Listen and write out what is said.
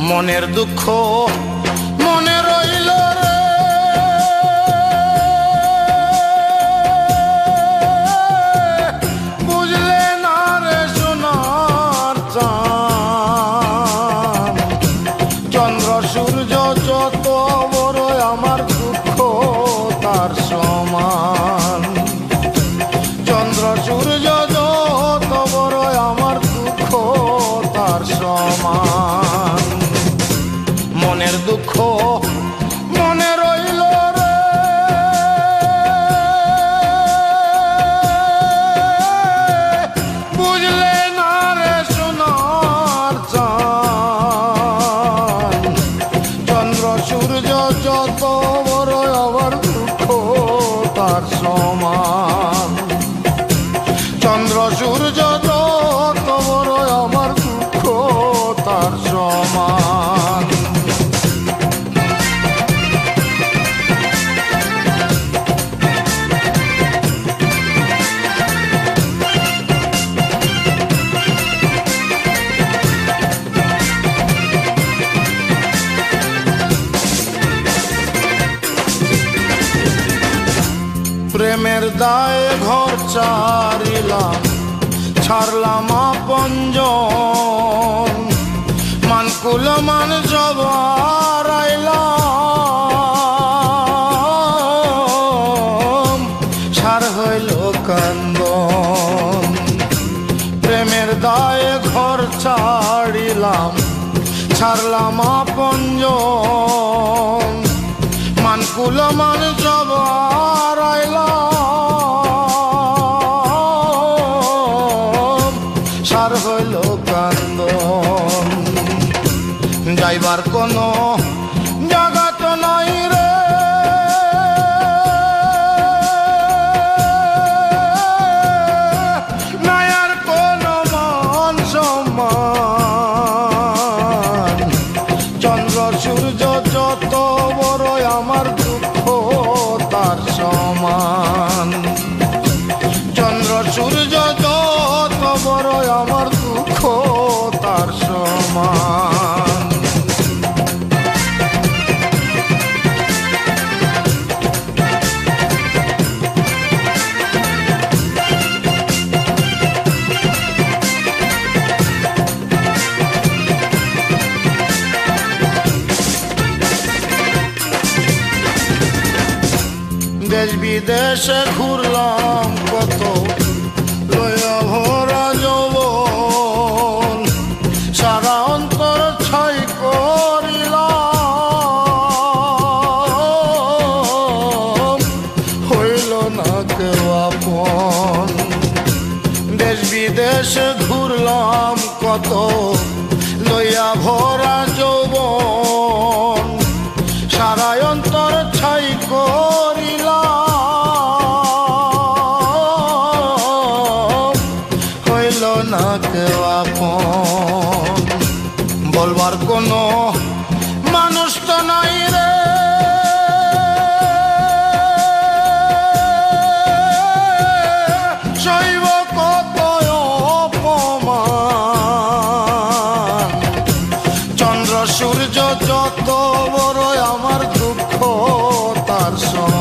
মনের দুঃখ মনে রইল রে, বুঝলে না রে সোনার চাঁদ। চন্দ্র সূর্য যত বড় আমার দুঃখ তার সমান। চন্দ্র সূর্য যত বড় আমার দুঃখ তার সমান। মনের দুঃখ মনে রইল রে, বুঝলে না রে সোনার চাঁদ। চন্দ্র সূর্য যত বড় আমার দুঃখ তার সমান। চন্দ্র সূর্য যত বড় আমার দুঃখ তার সমান। প্রেমের দায়ে ঘর ছাড়িলাম, ছাড়লাম আপনজন। মানকুল মান সব হারাইলাম, সার হইল কান্দন। প্রেমের দায়ে ঘর ছাড়িলাম, ছাড়লাম আপনজন। মানকুল মান সব হারাইলাম, সার হইল কান্দন। যাইবার কোনো জায়গা তো নাই রে, নাই আর কোনো মান সম্মান। চন্দ্র সূর্য যত বড় আমার দুঃখ তার সমান। চন্দ্র সূর্য যত বড় আমার দুঃখ তার সমান। দেশ বিদেশে ঘুরলাম কত, লইয়া ভরা যৌবন। সারা অন্তর ছাই করিলাম, হইল না কেউ আপন। দেশ বিদেশে ঘুরলাম কত, লইয়া ভরা যৌবন। সারা অন্তর ছাই করিলাম, হইল না কেউ আপন। বলবার কোনো মানুষ তো নাই রে, সইব কত অপমান। চন্দ্র সূর্য যত বড় আমার দুঃখ তার সমান।